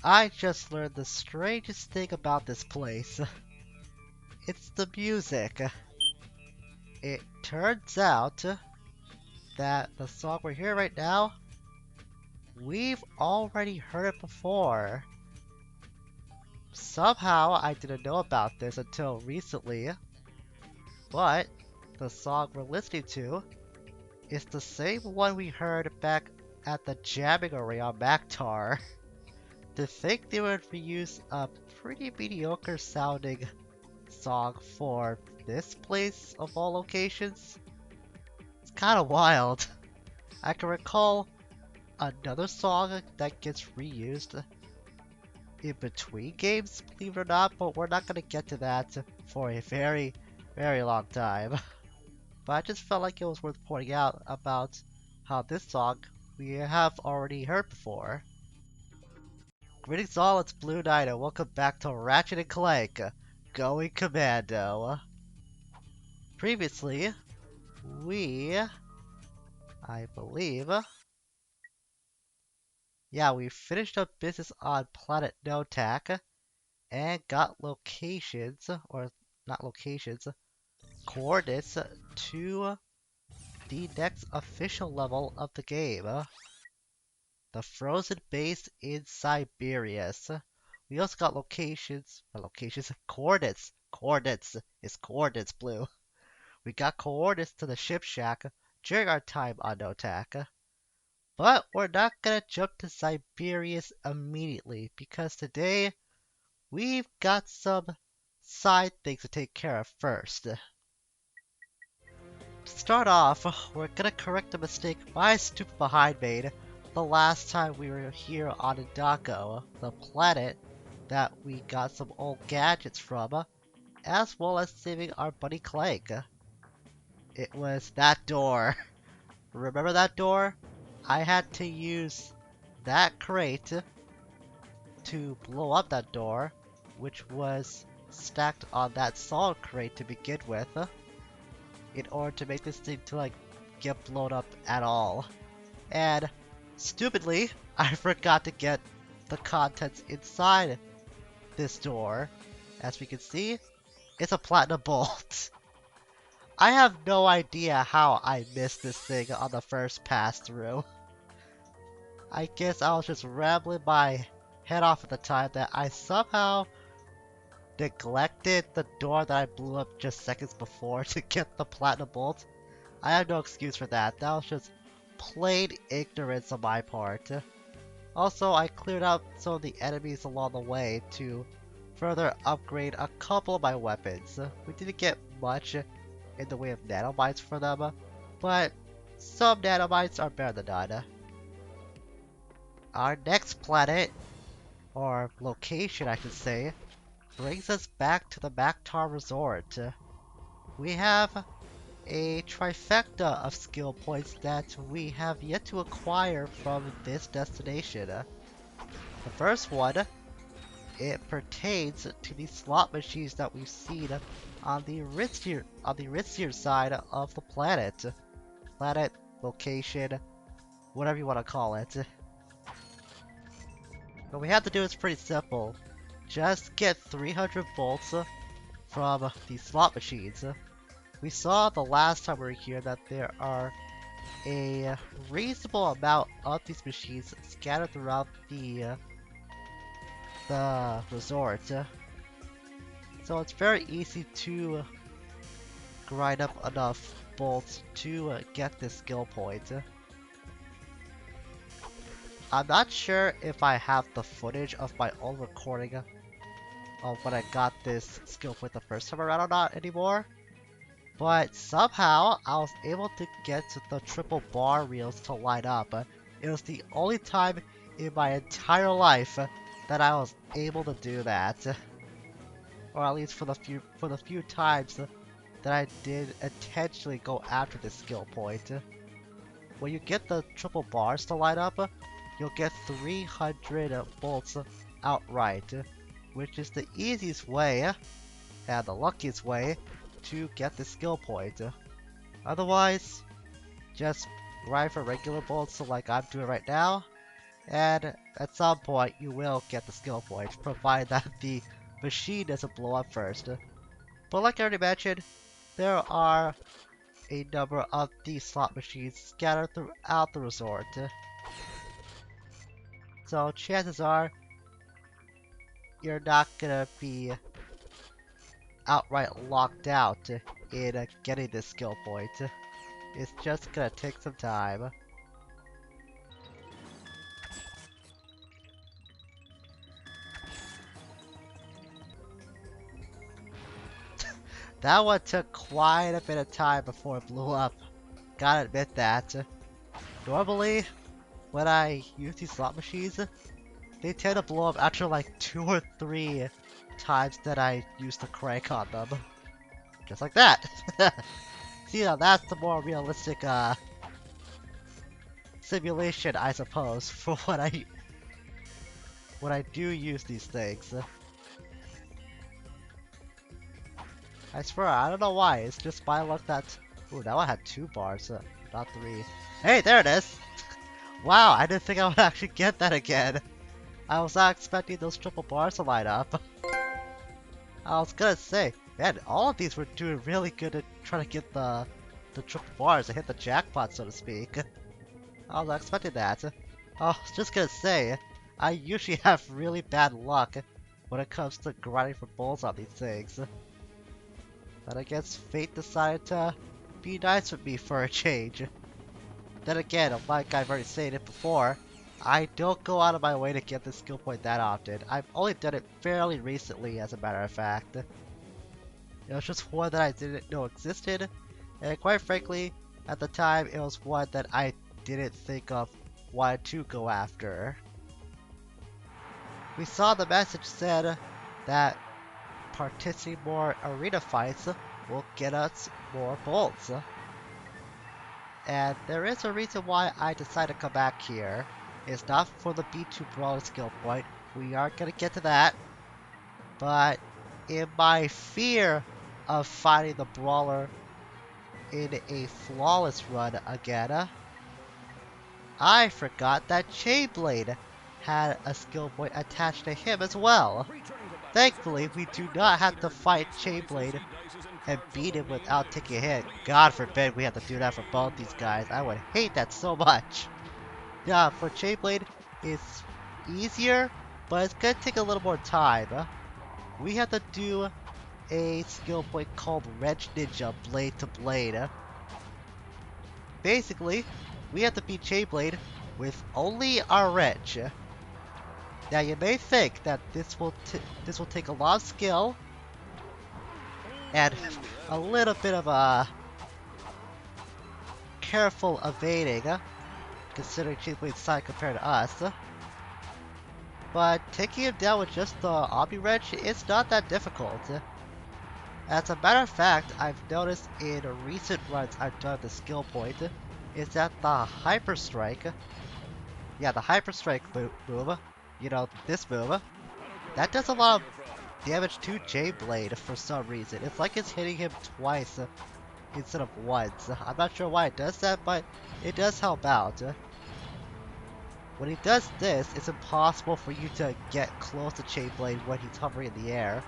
I just learned the strangest thing about this place. It's the music. It turns out that the song we're hearing right now, we've already heard it before. Somehow I didn't know about this until recently, but the song we're listening to is the same one we heard back at the jamming array on Maktar. To think they would reuse a pretty mediocre sounding song for this place of all locations, it's kinda wild. I can recall another song that gets reused in between games, believe it or not, but we're not gonna get to that for a very, very long time. But I just felt like it was worth pointing out about how this song we have already heard before. Greetings all, it's Blue Knight and welcome back to Ratchet Clank, Going Commando. Previously, I believe, we finished up business on planet Notak and got locations, or not locations, coordinates to the next official level of the game, the frozen base in Siberius. We also got coordinates. Coordinates is coordinates, Blue. We got coordinates to the ship shack during our time on Notak. But we're not gonna jump to Siberius immediately because today we've got some side things to take care of first. To start off, we're gonna correct a mistake my stupid behind made the last time we were here on Indako, the planet that we got some old gadgets from, as well as saving our buddy Clank. It was that door. Remember that door? I had to use that crate to blow up that door, which was stacked on that solid crate to begin with, in order to make this thing to like get blown up at all. And stupidly, I forgot to get the contents inside this door. As we can see, it's a platinum bolt. I have no idea how I missed this thing on the first pass through. I guess I was just rambling my head off at the time that I somehow neglected the door that I blew up just seconds before to get the platinum bolt. I have no excuse for that. That was just plain ignorance on my part. Also, I cleared out some of the enemies along the way to further upgrade a couple of my weapons. We didn't get much in the way of nanobites for them, but some nanobites are better than none. Our next planet, or location I should say, brings us back to the Maktar Resort. We have a trifecta of skill points that we have yet to acquire from this destination. The first one, it pertains to the slot machines that we've seen on the ritzier side of the planet. Planet, location, whatever you want to call it. What we have to do is pretty simple. Just get 300 bolts from the slot machines. We saw the last time we were here that there are a reasonable amount of these machines scattered throughout the resort. So it's very easy to grind up enough bolts to get this skill point. I'm not sure if I have the footage of my own recording of when I got this skill point the first time around or not anymore. But somehow I was able to get the triple bar reels to line up. It was the only time in my entire life that I was able to do that. Or at least for the few times that I did intentionally go after this skill point. When you get the triple bars to line up, you'll get 300 bolts outright, which is the easiest way and the luckiest way to get the skill point. Otherwise, just grind for regular bolts like I'm doing right now, And at some point, you will get the skill points, provided that the machine doesn't blow up first. But like I already mentioned, there are a number of these slot machines scattered throughout the resort. So chances are, you're not gonna be outright locked out in getting this skill point. It's just gonna take some time. That one took quite a bit of time before it blew up. Gotta admit that. Normally, when I use these slot machines, they tend to blow up after like 2 or 3 times that I use the crank on them. Just like that. See, now that's the more realistic simulation, I suppose, for when I do use these things. I swear, I don't know why. It's just my luck that. Ooh, that one had 2 bars, not 3. Hey, there it is! Wow, I didn't think I would actually get that again. I was not expecting those triple bars to light up. I was gonna say, man, all of these were doing really good at trying to get the triple bars to hit the jackpot, so to speak. I was not expecting that. I was just gonna say, I usually have really bad luck when it comes to grinding for bulls on these things. But I guess fate decided to be nice with me for a change. Then again, like I've already stated before, I don't go out of my way to get this skill point that often. I've only done it fairly recently, as a matter of fact. It was just one that I didn't know existed, and quite frankly, at the time, it was one that I didn't think of wanting to go after. We saw the message said that participating more arena fights will get us more bolts. And there is a reason why I decided to come back here. It's not for the B2 Brawler skill point. We are gonna get to that. But in my fear of fighting the Brawler in a flawless run again, I forgot that Chainblade had a skill point attached to him as well. Thankfully, we do not have to fight Chainblade and beat him without taking a hit. God forbid we have to do that for both these guys. I would hate that so much. Yeah, for Chainblade, it's easier, but it's gonna take a little more time. We have to do a skill point called Wrench Ninja Blade to Blade. Basically, we have to beat Chainblade with only our wrench. Now you may think that this will take a lot of skill and a little bit of a careful evading, considering Chainblade's size compared to us. But taking him down with just the Omni Wrench is not that difficult. As a matter of fact, I've noticed in recent runs I've done the skill point, is that the Hyper Strike, yeah, the Hyper Strike move, you know, this move, that does a lot of damage to Chainblade for some reason. It's like it's hitting him twice instead of once. I'm not sure why it does that, but it does help out. When he does this, it's impossible for you to get close to Chainblade when he's hovering in the air.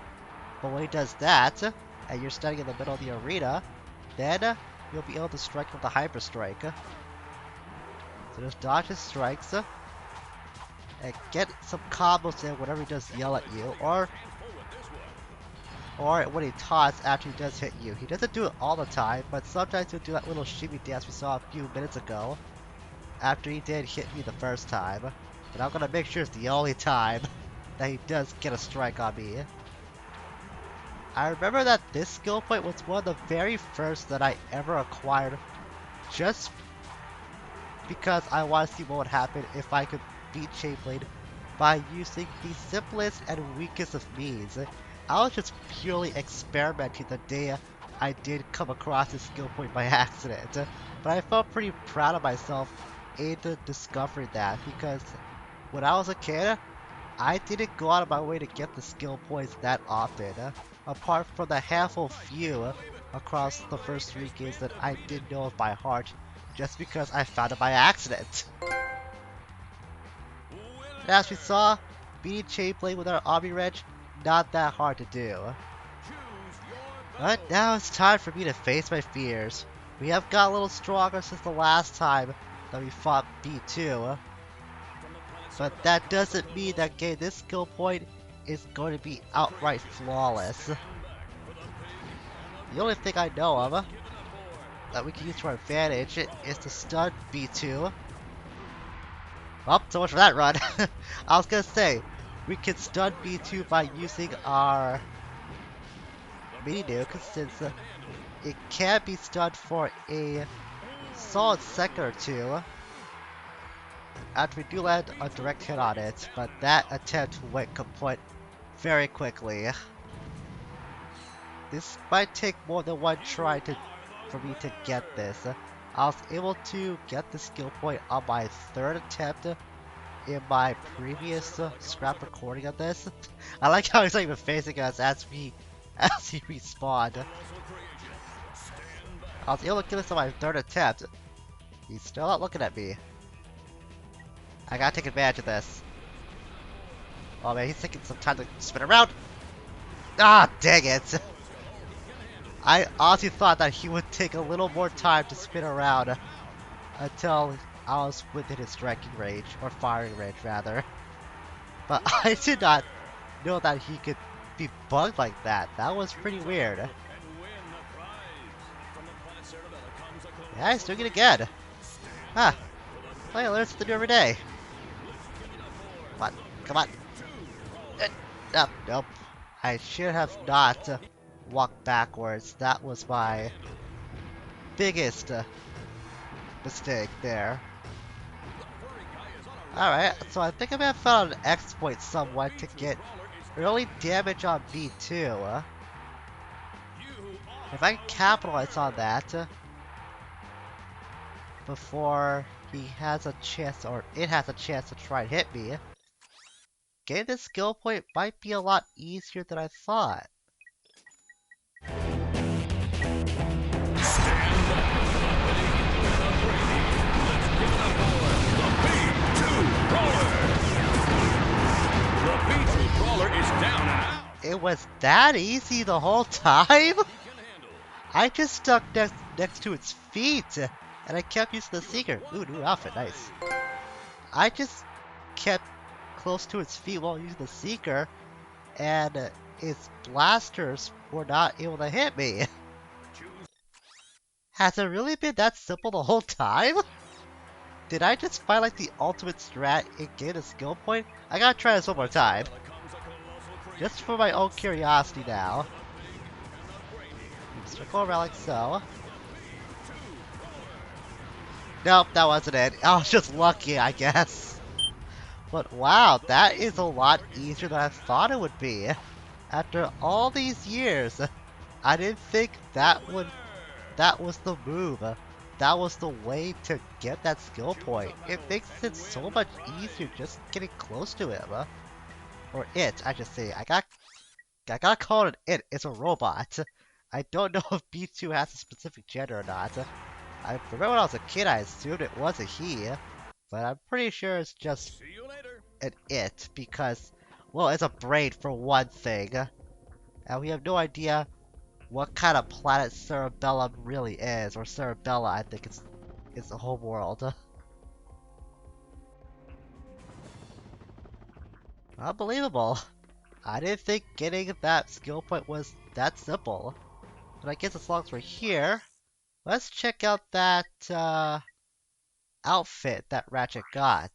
But when he does that, and you're standing in the middle of the arena, then you'll be able to strike with the Hyper Strike. So just dodge his strikes, and get some combos in whenever he does yell at you, or when he taunts after he does hit you. He doesn't do it all the time, but sometimes he'll do that little shimmy dance we saw a few minutes ago, after he did hit me the first time. And I'm gonna make sure it's the only time that he does get a strike on me. I remember that this skill point was one of the very first that I ever acquired, just because I want to see what would happen if I could beat Chainblade by using the simplest and weakest of means. I was just purely experimenting the day I did come across this skill point by accident, but I felt pretty proud of myself in discovering that, because when I was a kid, I didn't go out of my way to get the skill points that often, apart from the handful few across the first 3 games that I did know of by heart, just because I found it by accident. And as we saw, beating Chainblade with our Omni Wrench, not that hard to do. But now it's time for me to face my fears. We have got a little stronger since the last time that we fought B2. But that doesn't mean that getting this skill point is going to be outright flawless. The only thing I know of that we can use to our advantage is to stun B2. Well, so much for that run. I was gonna say, we can stun B2 by using our mini nuke, since it can be stunned for a solid second or two after we do land a direct hit on it, but that attempt went kaput very quickly. This might take more than one try for me to get this. I was able to get the skill point on my third attempt in my previous scrap recording of this. I like how he's not even facing us as he respawned. I was able to get this on my third attempt. He's still not looking at me. I gotta take advantage of this. Oh man, he's taking some time to spin around. Ah, dang it! I honestly thought that he would take a little more time to spin around until I was within his striking range, or firing range rather. But I did not know that he could be bugged like that. That was pretty weird. Yeah, he's doing it again. Huh. I learn something new every day. Come on, come on. Nope, nope. I should have not walked backwards. That was my biggest mistake there. Alright, so I think I may have found an exploit somewhat to get early damage on B2. If I can capitalize on that before he has a chance, or it has a chance to try and hit me, getting this skill point might be a lot easier than I thought. It was that easy the whole time? I just stuck next to its feet, and I kept using the Seeker. Ooh, new outfit, nice. I just kept close to its feet while using the Seeker, and its blasters were not able to hit me. Has it really been that simple the whole time? Did I just find like the ultimate strat and get a skill point? I gotta try this one more time. Just for my own curiosity now. Circle around like so. Nope, that wasn't it. I was just lucky, I guess. But wow, that is a lot easier than I thought it would be. After all these years, I didn't think that was the move. That was the way to get that skill point. It makes it so much easier just getting close to him. Or it, I should say. I gotta call it an it. It's a robot. I don't know if B2 has a specific gender or not. I remember when I was a kid, I assumed it was a he, but I'm pretty sure it's just an it because, well, it's a brain for one thing, and we have no idea what kind of planet Cerebellum really is, or Cerebella, I think it's the whole world. Unbelievable. I didn't think getting that skill point was that simple. But I guess as long as we're here, let's check out that outfit that Ratchet got.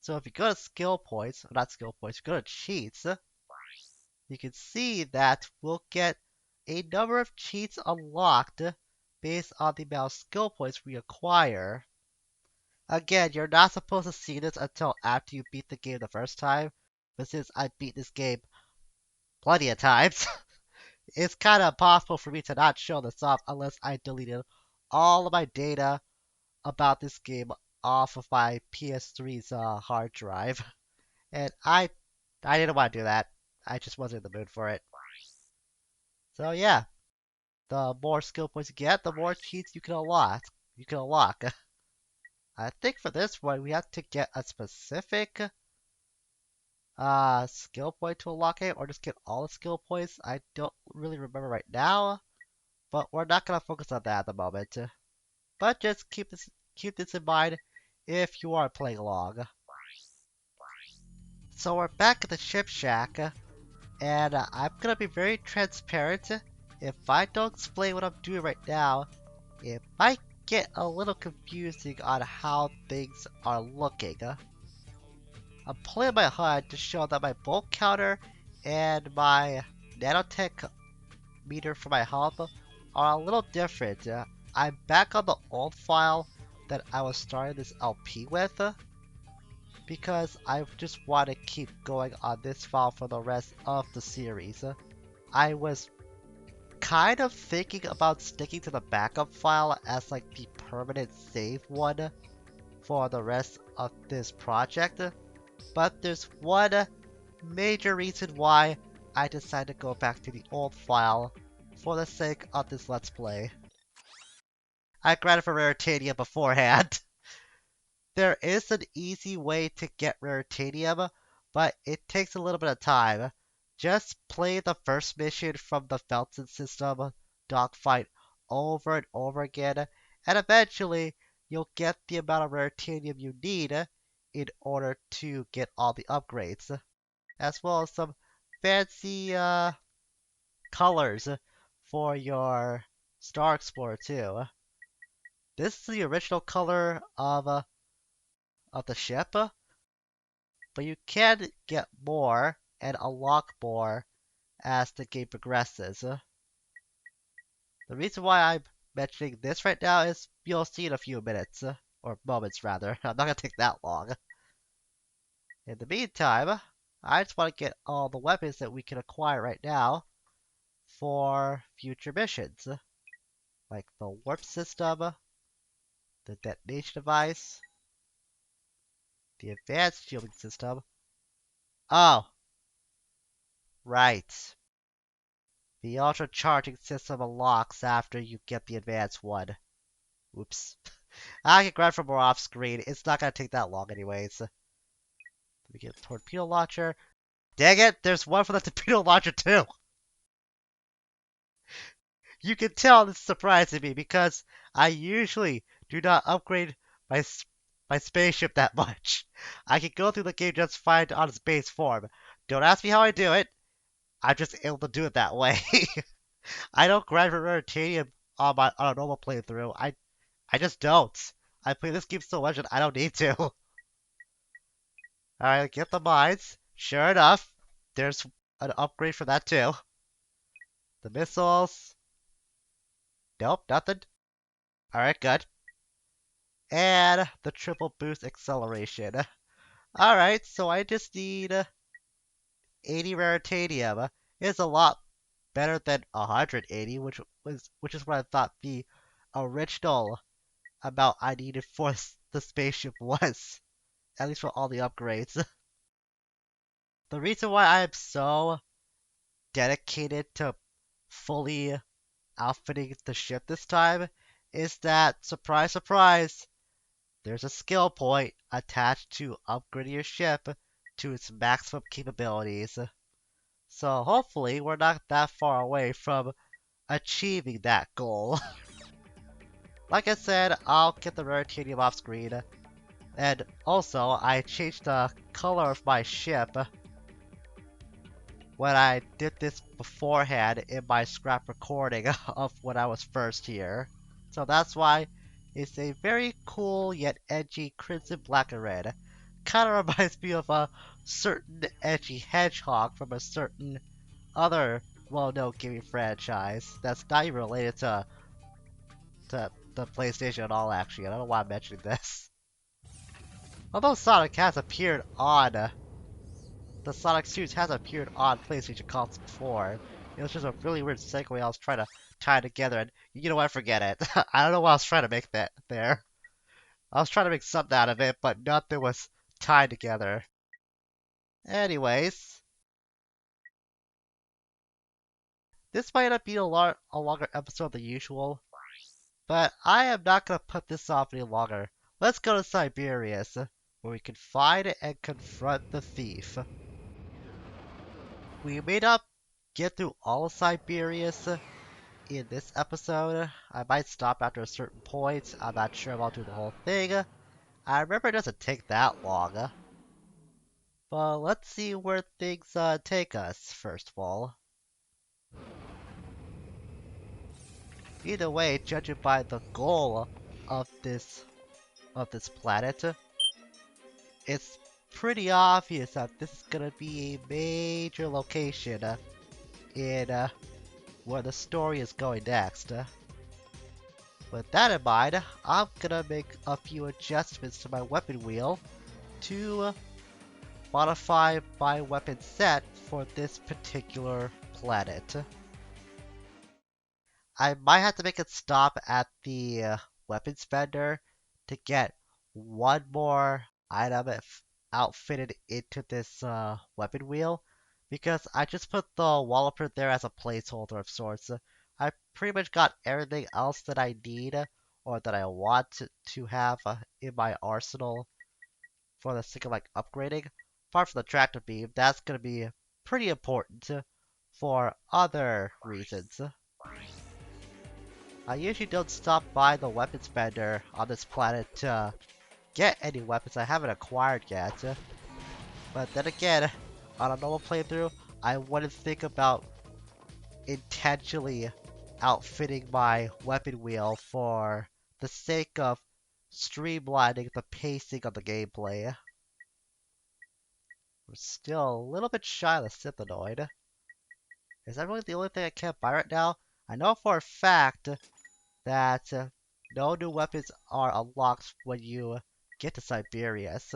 So if you go to skill points, not skill points, you go to cheats, you can see that we'll get a number of cheats unlocked based on the amount of skill points we acquire. Again, you're not supposed to see this until after you beat the game the first time, but since I beat this game plenty of times, it's kind of impossible for me to not show this off unless I deleted all of my data about this game off of my PS3's hard drive. And I didn't want to do that. I just wasn't in the mood for it. So yeah, the more skill points you get, the more cheats you can unlock. I think for this one, we have to get a specific skill point to unlock it, or just get all the skill points. I don't really remember right now, but we're not gonna focus on that at the moment. But just keep this in mind if you are playing along. So we're back at the ship shack, and I'm gonna be very transparent. If I don't explain what I'm doing right now, it might get a little confusing on how things are looking. I'm pulling my HUD to show that my bulk counter and my nanotech meter for my health are a little different. I'm back on the old file that I was starting this LP with because I just want to keep going on this file for the rest of the series. I was kind of thinking about sticking to the backup file as like the permanent save one for the rest of this project, but there's one major reason why I decided to go back to the old file for the sake of this Let's Play. I grinded for Raritanium beforehand. There is an easy way to get Raritanium, but it takes a little bit of time. Just play the first mission from the Felton system dogfight over and over again, and eventually you'll get the amount of Raritanium you need in order to get all the upgrades, as well as some fancy colors for your Star Explorer too. This is the original color of the ship, but you can get more and unlock more as the game progresses. The reason why I'm mentioning this right now is you'll see in a few minutes, or moments rather. I'm not gonna take that long. In the meantime, I just want to get all the weapons that we can acquire right now for future missions, like the warp system, the detonation device, the advanced shielding system. Oh, right. The ultra charging system unlocks after you get the advanced one. Oops. I can grab from more off screen. It's not gonna take that long anyways. Let me get a torpedo launcher. Dang it, there's one for the torpedo launcher too. You can tell this is surprising me because I usually do not upgrade my spaceship that much. I can go through the game just fine on its base form. Don't ask me how I do it. I'm just able to do it that way. I don't grind for Raritanium on a normal playthrough. I just don't. I play this game so much that I don't need to. Alright, get the mines. Sure enough, there's an upgrade for that too. The missiles. Nope, nothing. Alright, good. And the triple boost acceleration. Alright, so I just need 80 Raritanium. It's a lot better than 180, which is what I thought the original amount I needed for the spaceship was. At least for all the upgrades. The reason why I'm so dedicated to fully outfitting the ship this time is that, surprise, surprise, there's a skill point attached to upgrading your ship to its maximum capabilities. So hopefully we're not that far away from achieving that goal. Like I said, I'll get the Raritanium off screen. And also, I changed the color of my ship when I did this beforehand in my scrap recording of when I was first here. So that's why it's a very cool yet edgy crimson, black, and red. Kinda reminds me of a certain edgy hedgehog from a certain other well-known gaming franchise that's not even related to the PlayStation at all, actually. I don't know why I'm mentioning this. Although Sonic has appeared on the Sonic suits has appeared on PlayStation consoles before. It was just a really weird segue I was trying to tie together, and you know what? Forget it. I don't know what I was trying to make that there. I was trying to make something out of it, but nothing was tied together. Anyways, this might not be a longer episode than usual, but I am not going to put this off any longer. Let's go to Siberius, where we can find and confront the thief. We may not get through all of Siberius in this episode. I might stop after a certain point. I'm not sure if I'll do the whole thing. I remember it doesn't take that long. But let's see where things take us, first of all. Either way, judging by the goal of this planet, it's pretty obvious that this is gonna be a major location in where the story is going next. With that in mind, I'm gonna make a few adjustments to my weapon wheel to modify my weapon set for this particular planet. I might have to make a stop at the weapon spender to get one more item outfitted into this weapon wheel, because I just put the walloper there as a placeholder of sorts. I pretty much got everything else that I need or that I want to have in my arsenal for the sake of like upgrading. Apart from the tractor beam, that's going to be pretty important for other reasons. I usually don't stop by the weapon spender on this planet to get any weapons I haven't acquired yet. But then again, on a normal playthrough, I wouldn't think about intentionally outfitting my weapon wheel for the sake of streamlining the pacing of the gameplay. We're still a little bit shy of the Scythanoid. Is that really the only thing I can't buy right now? I know for a fact that no new weapons are unlocked when you get to Siberius.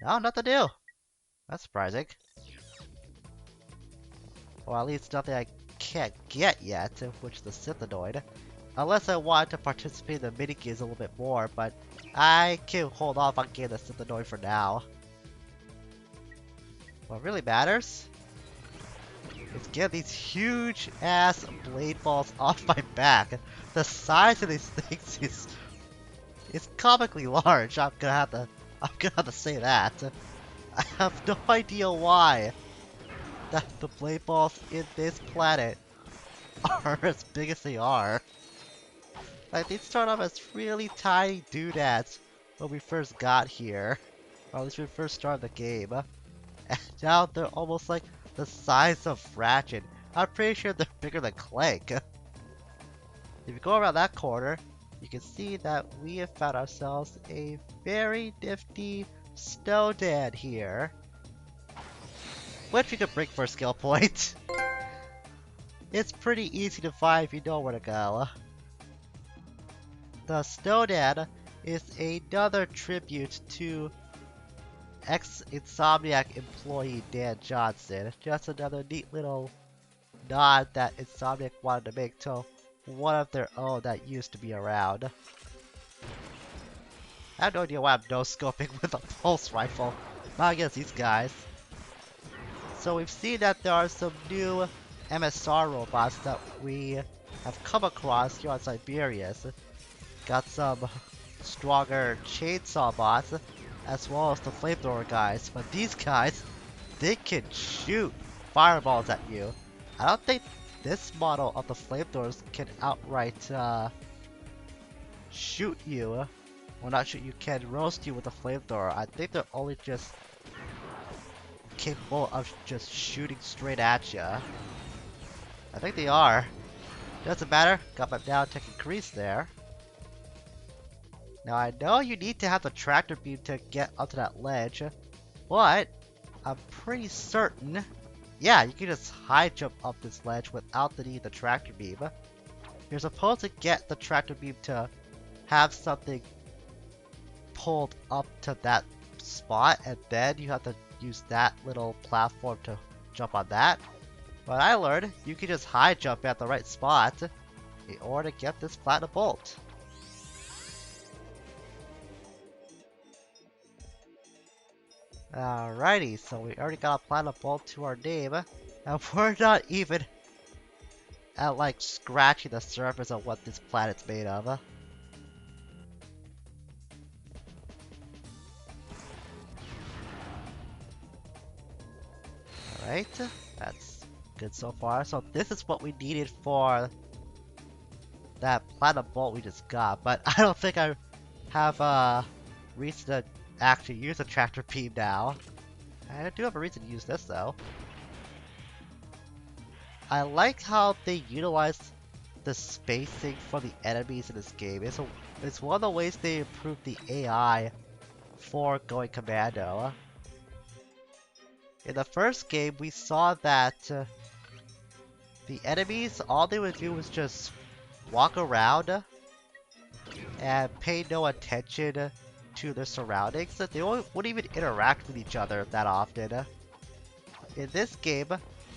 No, nothing new. That's surprising. Or at least nothing I can't get yet, which is the Scythanoid. Unless I want to participate in the minigames a little bit more, but I can hold off on getting the Scythanoid for now. What really matters is get these huge ass blade balls off my back. The size of these things is comically large. I'm gonna have to say that. I have no idea why that the blade balls in this planet are as big as they are. Like, they start off as really tiny doodads when we first got here. Or at least when we first started the game. And now they're almost like the size of Ratchet. I'm pretty sure they're bigger than Clank. If you go around that corner, you can see that we have found ourselves a very nifty snowdad here. Which we could bring for a skill point. It's pretty easy to find if you know where to go. The snowdad is another tribute to ex-Insomniac employee Dan Johnson. Just another neat little nod that Insomniac wanted to make to one of their own that used to be around. I have no idea why I'm no-scoping with a pulse rifle. Not against these guys. So we've seen that there are some new MSR robots that we have come across here on Siberius. Got some stronger chainsaw bots, as well as the flamethrower guys. But these guys, they can shoot fireballs at you. I don't think this model of the flamethrowers can outright shoot you. Well, not shoot you, can roast you with a flamethrower. I think they're only just capable of just shooting straight at you. I think they are. Doesn't matter. Got my down tech increase there. Now I know you need to have the tractor beam to get up to that ledge, but I'm pretty certain, yeah, you can just high jump up this ledge without the need of the tractor beam. You're supposed to get the tractor beam to have something pulled up to that spot, and then you have to use that little platform to jump on that. But I learned you can just high jump at the right spot in order to get this platinum bolt. Alrighty, so we already got a platinum bolt to our name, and we're not even at like scratching the surface of what this planet's made of. Right? That's good so far. So this is what we needed for that platinum bolt we just got, but I don't think I have a reason to actually use a tractor beam now. I do have a reason to use this though. I like how they utilize the spacing for the enemies in this game. It's one of the ways they improved the AI for going Commando. In the first game, we saw that the enemies, all they would do was just walk around and pay no attention to their surroundings. They wouldn't even interact with each other that often. In this game,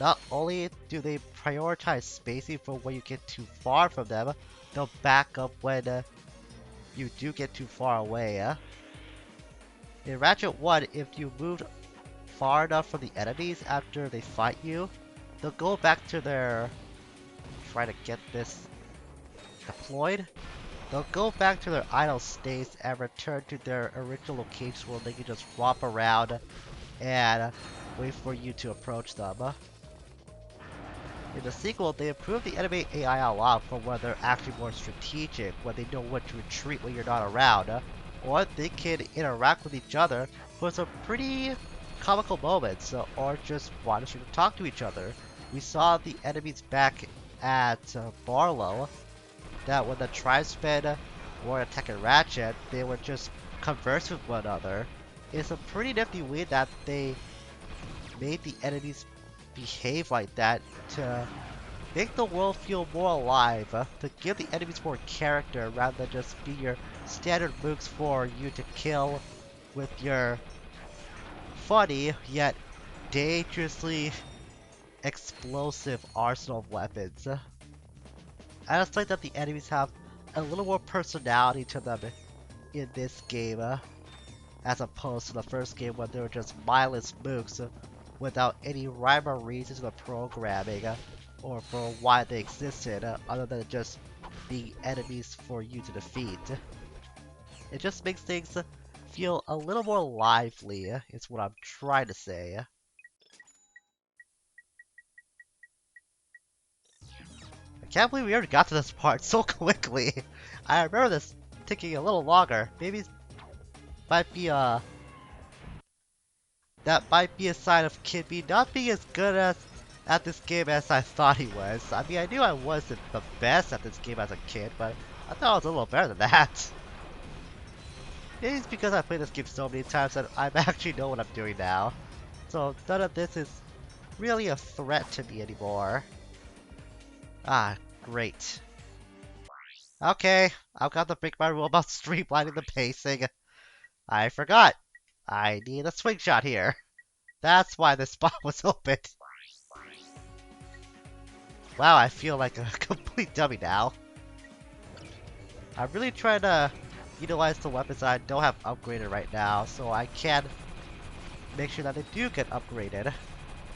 not only do they prioritize spacing for when you get too far from them, they'll back up when you do get too far away. In Ratchet 1, if you moved far enough from the enemies after they fight you, they'll go back to their... try to get this deployed. They'll go back to their idle states and return to their original locations where they can just romp around and wait for you to approach them. In the sequel, they improved the enemy AI a lot from where they're actually more strategic, where they know when to retreat when you're not around, or they can interact with each other for some pretty comical moments, or just want to talk to each other. We saw the enemies back at Barlow, that when the tribesmen were attacking Ratchet, they would just converse with one another. It's a pretty nifty way that they made the enemies behave like that to make the world feel more alive, to give the enemies more character rather than just be your standard mooks for you to kill with your funny yet dangerously explosive arsenal of weapons. I just like that the enemies have a little more personality to them in this game, as opposed to the first game when they were just mindless mooks without any rhyme or reason to the programming or for why they existed, other than just being enemies for you to defeat. It just makes things feel a little more lively, is what I'm trying to say. I can't believe we already got to this part so quickly. I remember this taking a little longer. Maybe might be that might be a sign of Kid B not being as good at this game as I thought he was. I mean, I knew I wasn't the best at this game as a kid, but I thought I was a little better than that. Maybe it's because I played this game so many times that I actually know what I'm doing now. So none of this is really a threat to me anymore. Ah, great. Okay, I've got to break my rule about streamlining the pacing. I forgot. I need a swing shot here. That's why this spot was open. Wow, I feel like a complete dummy now. I'm really trying to utilize the weapons I don't have upgraded right now, so I can make sure that they do get upgraded.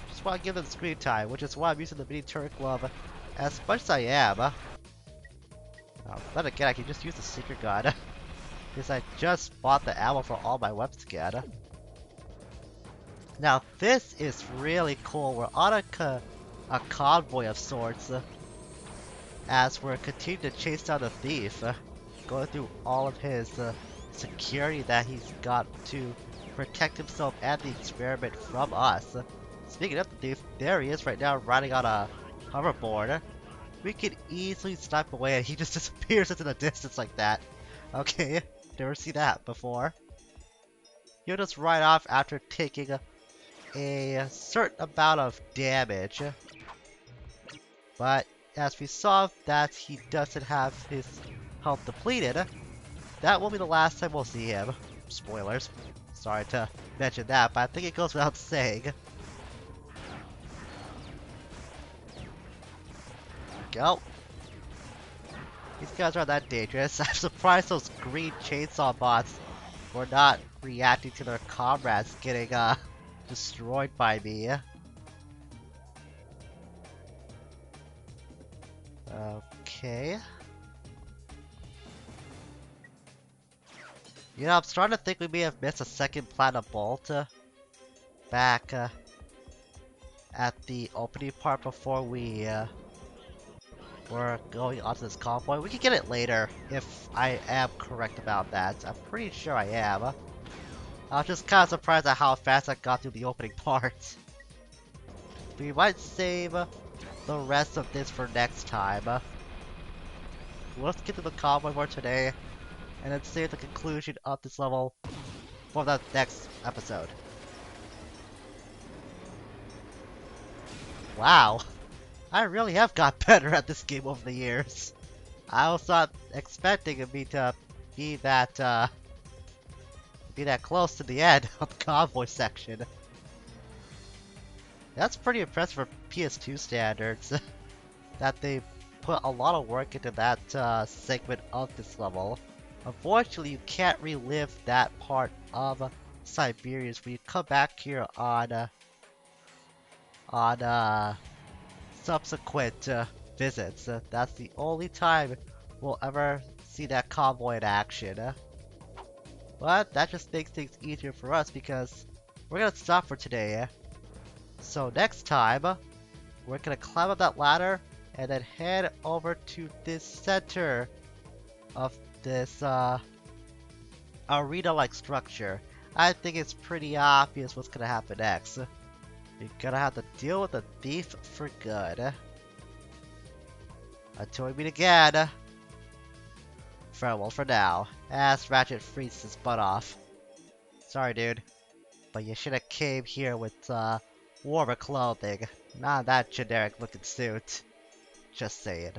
Just want to give them screen time, which is why I'm using the mini turret glove as much as I am. Then again, I can just use the secret gun, because I just bought the ammo for all my weapons again. Now this is really cool. We're on a convoy of sorts, as we're continuing to chase down the thief, going through all of his security that he's got to protect himself and the experiment from us. Speaking of the thief, there he is right now riding on a hoverboard. We could easily snipe away and he just disappears into the distance like that. Okay, never seen that before. He'll just ride off after taking a certain amount of damage. But as we saw that he doesn't have his health depleted, that will be the last time we'll see him. Spoilers. Sorry to mention that, but I think it goes without saying. Go. These guys aren't that dangerous. I'm surprised those green chainsaw bots were not reacting to their comrades getting destroyed by me. Okay. You know, I'm starting to think we may have missed a second platinum bolt back at the opening part before we're going onto this convoy. We can get it later if I am correct about that. I'm pretty sure I am. I was just kind of surprised at how fast I got through the opening part. We might save the rest of this for next time. Let's get to the convoy for today, and then save the conclusion of this level for the next episode. Wow, I really have got better at this game over the years. I was not expecting me to be that close to the end of the convoy section. That's pretty impressive for PS2 standards, that they put a lot of work into that segment of this level. Unfortunately, you can't relive that part of Siberius when you come back here on subsequent visits. That's the only time we'll ever see that convoy in action. But that just makes things easier for us because we're gonna stop for today. So next time, we're gonna climb up that ladder and then head over to this center of this arena-like structure. I think it's pretty obvious what's gonna happen next. You're gonna have to deal with the thief for good. Until we meet again, farewell for now, as Ratchet frees his butt off. Sorry, dude, but you should have came here with warmer clothing, not that generic looking suit. Just saying.